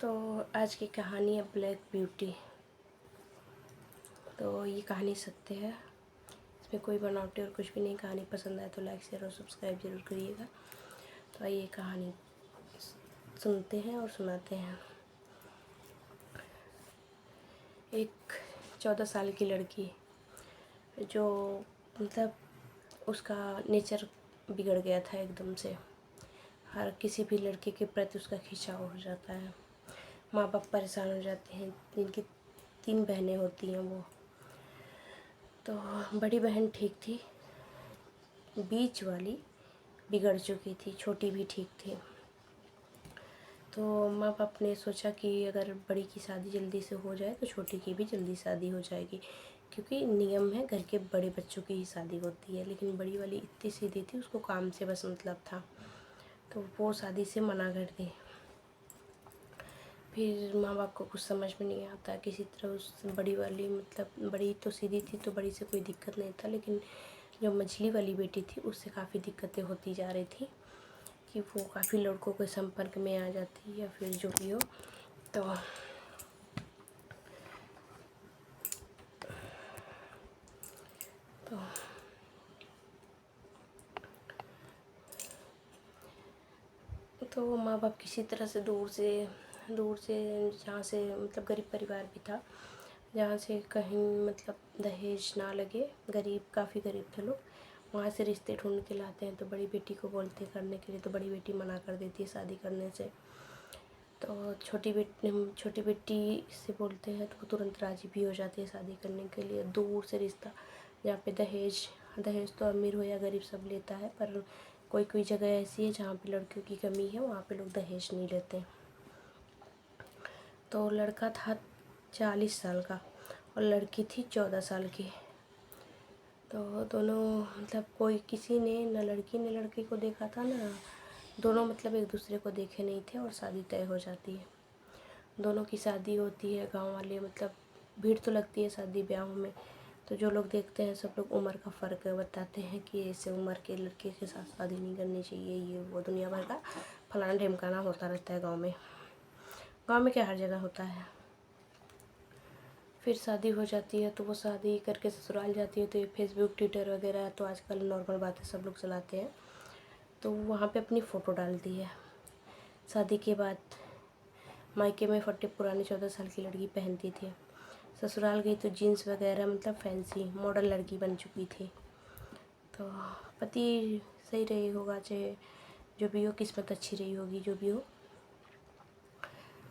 तो आज की कहानी है ब्लैक ब्यूटी। तो ये कहानी सत्य है, इसमें कोई बनावटी और कुछ भी नहीं। कहानी पसंद आए तो लाइक शेयर और सब्सक्राइब जरूर करिएगा। तो आइए कहानी सुनते हैं और सुनाते हैं। एक 14 साल की लड़की जो मतलब उसका नेचर बिगड़ गया था एकदम से। हर किसी भी लड़के के प्रति उसका खिंचाव हो जाता है। माँ बाप परेशान हो जाते हैं। जिनकी 3 बहनें होती हैं वो, तो बड़ी बहन ठीक थी, बीच वाली बिगड़ चुकी थी, छोटी भी ठीक थी। तो माँ बाप ने सोचा कि अगर बड़ी की शादी जल्दी से हो जाए तो छोटी की भी जल्दी शादी हो जाएगी, क्योंकि नियम है घर के बड़े बच्चों की ही शादी होती है। लेकिन बड़ी वाली इतनी सीधी थी, उसको काम से बस मतलब था, तो वो शादी से मना कर दी। फिर माँ बाप को कुछ समझ में नहीं आता, किसी तरह उस बड़ी वाली मतलब बड़ी तो सीधी थी तो बड़ी से कोई दिक्कत नहीं था, लेकिन जो मझली वाली बेटी थी उससे काफ़ी दिक्कतें होती जा रही थी कि वो काफ़ी लड़कों के संपर्क में आ जाती या फिर जो भी हो। तो तो माँ बाप किसी तरह से दूर से जहाँ से मतलब गरीब परिवार भी था, जहाँ से कहीं मतलब दहेज ना लगे, काफ़ी गरीब थे लोग, वहाँ से रिश्ते ढूंढ के लाते हैं। तो बड़ी बेटी को बोलते हैं करने के लिए, तो बड़ी बेटी मना कर देती है शादी करने से। तो छोटी बेटी से बोलते हैं तो वो तुरंत राज़ी भी हो जाती है शादी करने के लिए। दूर से रिश्ता, जहाँ पे दहेज तो अमीर हो या गरीब सब लेता है, पर कोई कोई जगह ऐसी है जहाँ पे लड़कियों की कमी है, वहाँ पे लोग दहेज नहीं लेते। तो लड़का था 40 साल का और लड़की थी 14 साल की। तो दोनों मतलब कोई किसी ने न लड़की ने लड़के को देखा था, ना दोनों मतलब एक दूसरे को देखे नहीं थे, और शादी तय हो जाती है। दोनों की शादी होती है। गांव वाले मतलब भीड़ तो लगती है शादी ब्याहों में, तो जो लोग देखते हैं सब लोग उम्र का फ़र्क बताते हैं कि ऐसे उम्र के लड़के के साथ शादी नहीं करनी चाहिए, ये वो दुनिया भर का फलाना ढिमकाना होता रहता है गांव में। गांव में क्या, हर जगह होता है। फिर शादी हो जाती है तो वो शादी करके ससुराल जाती है। तो ये फेसबुक ट्विटर वगैरह तो आजकल नॉर्मल बात है, सब लोग चलाते हैं। तो वहाँ पे अपनी फ़ोटो डालती है शादी के बाद। मायके में फटे पुरानी 14 साल की लड़की पहनती थी, ससुराल गई तो जीन्स वगैरह मतलब फैंसी मॉडल लड़की बन चुकी थी। तो पति सही रही होगा, चाहे जो भी हो, किस्मत अच्छी रही होगी, जो भी हो।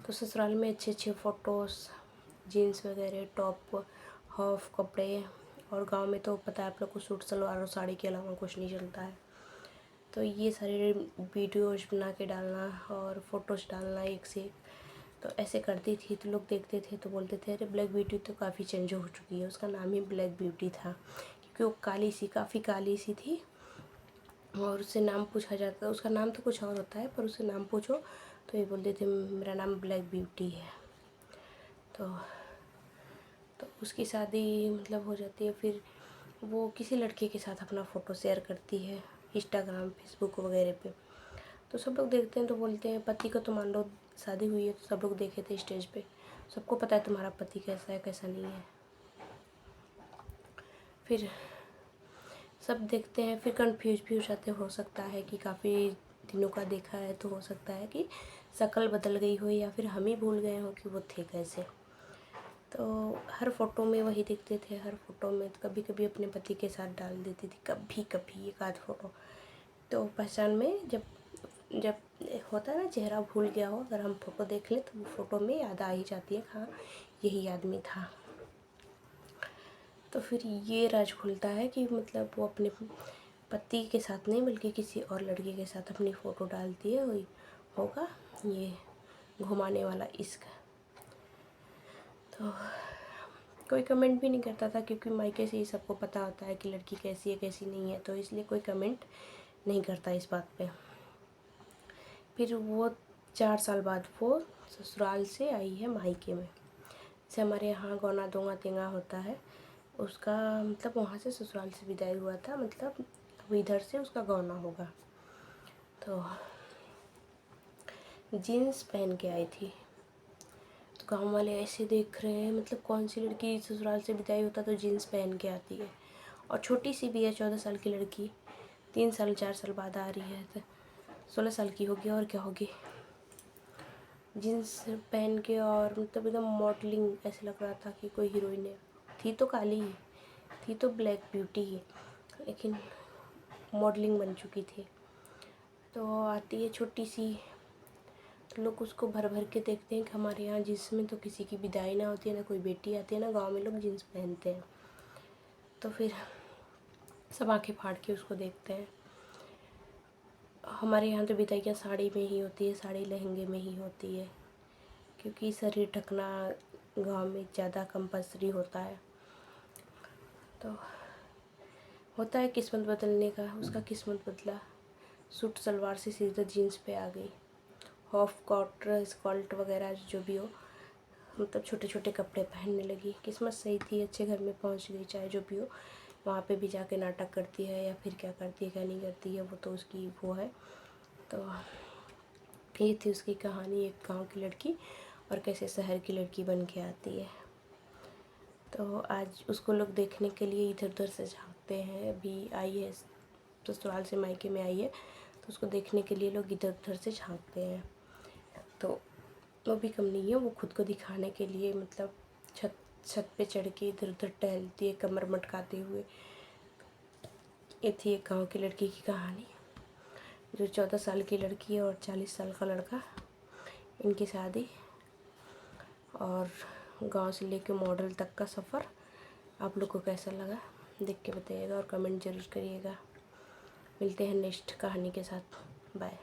तो ससुराल में अच्छे अच्छे फ़ोटोज़, जीन्स वगैरह, टॉप, हाफ कपड़े, और गांव में तो पता है आप लोग को सूट सलवार और साड़ी के अलावा कुछ नहीं चलता है। तो ये सारे वीडियोज़ बना के डालना और फ़ोटोज़ डालना एक से एक, तो ऐसे करती थी। तो लोग देखते थे तो बोलते थे अरे ब्लैक ब्यूटी तो काफ़ी चेंज हो चुकी है। उसका नाम ही ब्लैक ब्यूटी था, क्योंकि वो काफ़ी काली सी थी। और उससे नाम पूछा जाता, उसका नाम तो कुछ और होता है, पर उससे नाम पूछो तो ये बोलते थे मेरा नाम ब्लैक ब्यूटी है। तो उसकी शादी मतलब हो जाती है। फिर वो किसी लड़के के साथ अपना फ़ोटो शेयर करती है इंस्टाग्राम, फेसबुक वगैरह पे। तो सब लोग देखते हैं तो बोलते हैं पति का तो मान लो शादी हुई है, तो सब लोग देखे थे स्टेज पे, सबको पता है तुम्हारा पति कैसा है कैसा नहीं है। फिर सब देखते हैं, फिर कंफ्यूज भी हो जाते, हो सकता है कि काफ़ी दिनों का देखा है तो हो सकता है कि शक्ल बदल गई हो या फिर हम ही भूल गए हों कि वो थे कैसे। तो हर फ़ोटो में वही दिखते थे, हर फ़ोटो में कभी कभी अपने पति के साथ डाल देती थी, कभी कभी एक आध फ़ोटो। तो पहचान में जब जब होता है ना चेहरा भूल गया हो, अगर हम फ़ोटो देख लें तो वो फ़ोटो में याद आ ही जाती है, हाँ यही आदमी था। तो फिर ये राज खुलता है कि मतलब वो अपने पति के साथ नहीं बल्कि किसी और लड़के के साथ अपनी फ़ोटो डालती है। वही होगा ये घुमाने वाला इश्क। तो कोई कमेंट भी नहीं करता था, क्योंकि मायके से ही सबको पता होता है कि लड़की कैसी है कैसी नहीं है, तो इसलिए कोई कमेंट नहीं करता इस बात पे। फिर वो 4 साल बाद वो ससुराल से आई है मायके में। जैसे हमारे यहाँ गौना दोंगा तेंगा होता है, उसका मतलब वहाँ से ससुराल से विदाई हुआ था, मतलब अब इधर से उसका गौना होगा। तो जीन्स पहन के आई थी, गांव वाले ऐसे देख रहे हैं, मतलब कौन सी लड़की ससुराल से विदाई होता तो जीन्स पहन के आती है, और छोटी सी भी है, 14 साल की लड़की, 3 साल 4 साल बाद आ रही है, तो 16 साल की होगी और क्या होगी, जीन्स पहन के। और मतलब एकदम मॉडलिंग, ऐसे लग रहा था कि कोई हीरोइन है। थी तो काली ही, थी तो ब्लैक ब्यूटी ही, लेकिन मॉडलिंग बन चुकी थी। तो आती है छोटी सी, तो लोग उसको भर भर के देखते हैं कि हमारे यहाँ जिसमें तो किसी की विदाई ना होती है, ना कोई बेटी आती है, ना गांव में लोग जीन्स पहनते हैं। तो फिर सब आंखें फाड़ के उसको देखते हैं। हमारे यहाँ तो विदाइयाँ साड़ी में ही होती है, साड़ी लहंगे में ही होती है, क्योंकि शरीर ढकना गांव में ज़्यादा कंपल्सरी होता है। तो होता है किस्मत बदलने का, उसका किस्मत बदला, सूट सलवार से सीधा जीन्स पे आ गई। हाफ कॉट स्कर्ट वगैरह जो भी हो, मतलब छोटे छोटे कपड़े पहनने लगी। किस्मत सही थी, अच्छे घर में पहुंच गई। चाहे जो भी हो, वहाँ पे भी जाके नाटक करती है या फिर क्या करती है क्या नहीं करती है, वो तो उसकी वो है। तो ये थी उसकी कहानी, एक गांव की लड़की और कैसे शहर की लड़की बन के आती है। तो आज उसको लोग देखने के लिए इधर उधर से झांकते हैं। अभी आई है ससुराल से मायके में आई है, तो उसको देखने के लिए लोग इधर उधर से झांकते हैं। तो वो भी कम नहीं है, वो खुद को दिखाने के लिए मतलब छत पे चढ़ के इधर उधर टहलती है कमर मटकाते हुए। ये थी एक गांव की लड़की की कहानी, जो 14 साल की लड़की है और 40 साल का लड़का, इनकी शादी और गांव से लेके मॉडल तक का सफ़र। आप लोग को कैसा लगा देख के बताइएगा और कमेंट ज़रूर करिएगा। मिलते हैं नेक्स्ट कहानी के साथ। बाय।